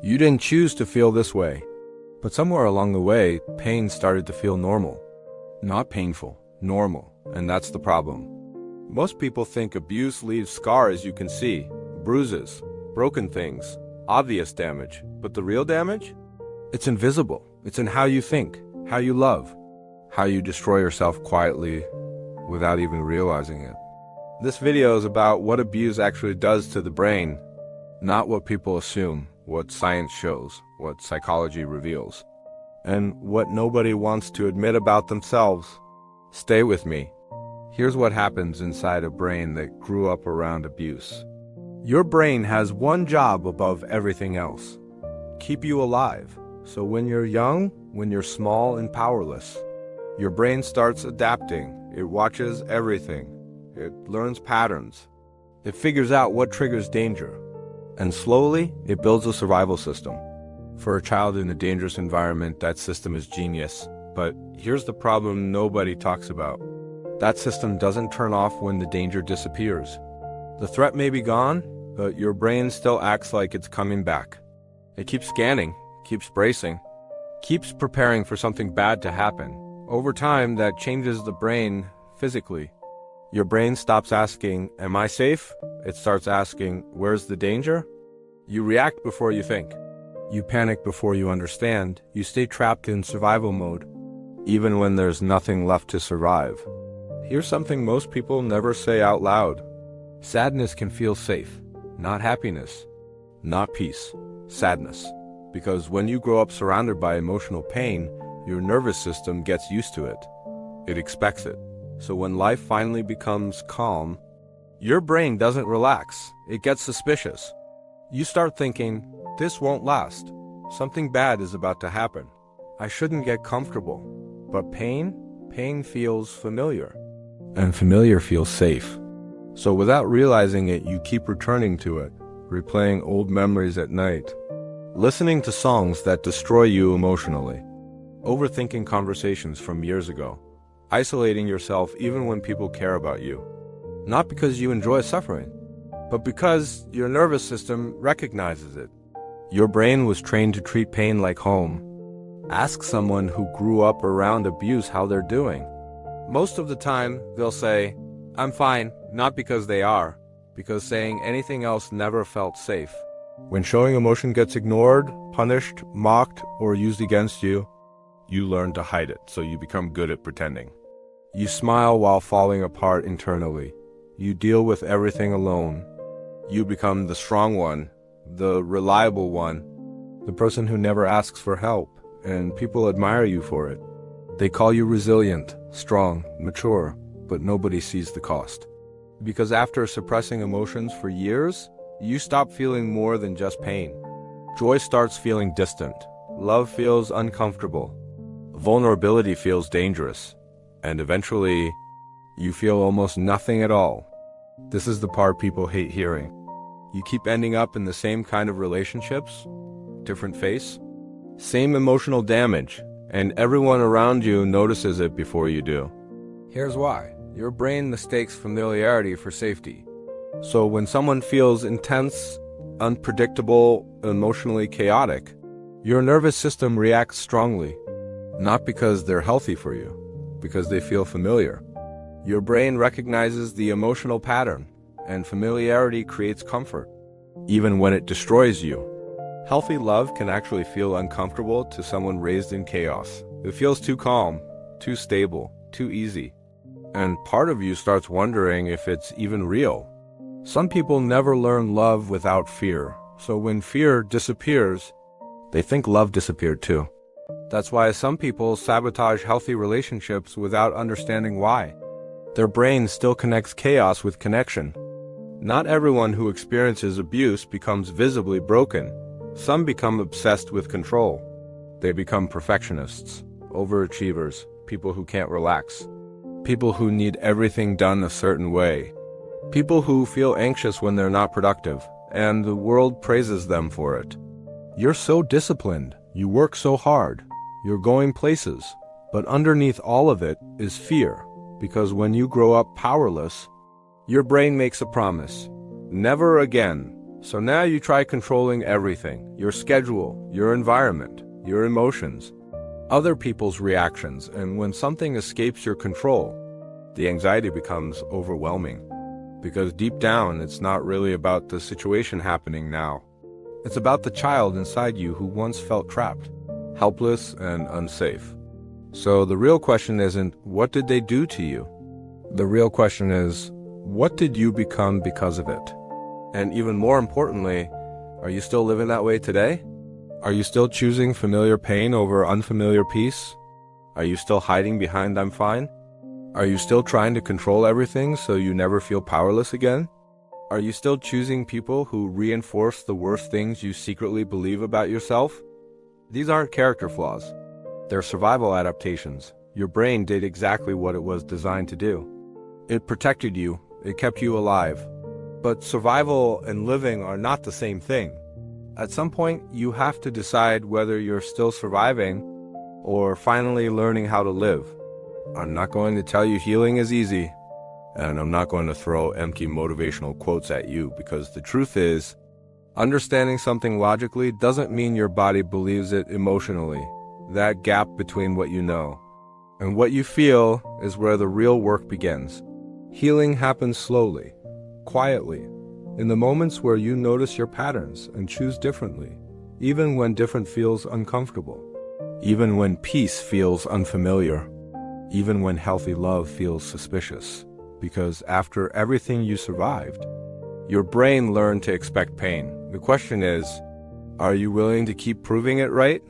You didn't choose to feel this way. But somewhere along the way, pain started to feel normal. Not painful, normal, and that's the problem. Most people think abuse leaves scars you can see, bruises, broken things, obvious damage. But the real damage? It's invisible. It's in how you think, how you love, how you destroy yourself quietly without even realizing it. This video is about what abuse actually does to the brain, not what people assume, what science shows, what psychology reveals, and what nobody wants to admit about themselves. Stay with me. Here's what happens inside a brain that grew up around abuse. Your brain has one job above everything else: keep you alive. So when you're young, when you're small and powerless, your brain starts adapting. It watches everything. It learns patterns. It figures out what triggers danger. And slowly, it builds a survival system. For a child in a dangerous environment, that system is genius. But here's the problem nobody talks about. That system doesn't turn off when the danger disappears. The threat may be gone, but your brain still acts like it's coming back. It keeps scanning, keeps bracing, keeps preparing for something bad to happen. Over time, that changes the brain physically. Your brain stops asking, "Am I safe?" It starts asking, "Where's the danger?" You react before you think. You panic before you understand. You stay trapped in survival mode, even when there's nothing left to survive. Here's something most people never say out loud. Sadness can feel safe, not happiness, not peace, sadness. Because when you grow up surrounded by emotional pain, your nervous system gets used to it. It expects it. So when life finally becomes calm, your brain doesn't relax. It gets suspicious. You start thinking, this won't last. Something bad is about to happen. I shouldn't get comfortable. But pain feels familiar. And familiar feels safe. So without realizing it, you keep returning to it, replaying old memories at night, listening to songs that destroy you emotionally, overthinking conversations from years ago, isolating yourself even when people care about you. Not because you enjoy suffering, but because your nervous system recognizes it. Your brain was trained to treat pain like home. Ask someone who grew up around abuse how they're doing. Most of the time, they'll say, "I'm fine," not because they are, because saying anything else never felt safe. When showing emotion gets ignored, punished, mocked, or used against you, you learn to hide it, so you become good at pretending. You smile while falling apart internally. You deal with everything alone. You become the strong one, the reliable one, the person who never asks for help, and people admire you for it. They call you resilient, strong, mature, but nobody sees the cost. Because after suppressing emotions for years, you stop feeling more than just pain. Joy starts feeling distant. Love feels uncomfortable. Vulnerability feels dangerous. And eventually, you feel almost nothing at all. This is the part people hate hearing. You keep ending up in the same kind of relationships, different face, same emotional damage, and everyone around you notices it before you do. Here's why. Your brain mistakes familiarity for safety. So when someone feels intense, unpredictable, emotionally chaotic, your nervous system reacts strongly. Not because they're healthy for you, because they feel familiar. Your brain recognizes the emotional pattern, and familiarity creates comfort, even when it destroys you. Healthy love can actually feel uncomfortable to someone raised in chaos. It feels too calm, too stable, too easy. And part of you starts wondering if it's even real. Some people never learn love without fear, so when fear disappears, they think love disappeared too. That's why some people sabotage healthy relationships without understanding why. Their brain still connects chaos with connection. Not everyone who experiences abuse becomes visibly broken. Some become obsessed with control. They become perfectionists, overachievers, people who can't relax, people who need everything done a certain way, people who feel anxious when they're not productive, and the world praises them for it. You're so disciplined, you work so hard, you're going places, but underneath all of it is fear, because when you grow up powerless, your brain makes a promise. Never again. So now you try controlling everything: your schedule, your environment, your emotions, other people's reactions, and when something escapes your control, the anxiety becomes overwhelming. Because deep down, it's not really about the situation happening now. It's about the child inside you who once felt trapped, helpless, and unsafe. So the real question isn't, what did they do to you? The real question is, what did you become because of it? And even more importantly, are you still living that way today? Are you still choosing familiar pain over unfamiliar peace? Are you still hiding behind "I'm fine"? Are you still trying to control everything so you never feel powerless again? Are you still choosing people who reinforce the worst things you secretly believe about yourself? These aren't character flaws. They're survival adaptations. Your brain did exactly what it was designed to do. It protected you. It kept you alive. But survival and living are not the same thing. At some point, you have to decide whether you're still surviving or finally learning how to live. I'm not going to tell you healing is easy, and I'm not going to throw empty motivational quotes at you, because the truth is, understanding something logically doesn't mean your body believes it emotionally. That gap between what you know and what you feel is where the real work begins. Healing happens slowly, quietly, in the moments where you notice your patterns and choose differently, even when different feels uncomfortable, even when peace feels unfamiliar, even when healthy love feels suspicious. Because after everything you survived, your brain learned to expect pain. The question is, are you willing to keep proving it right?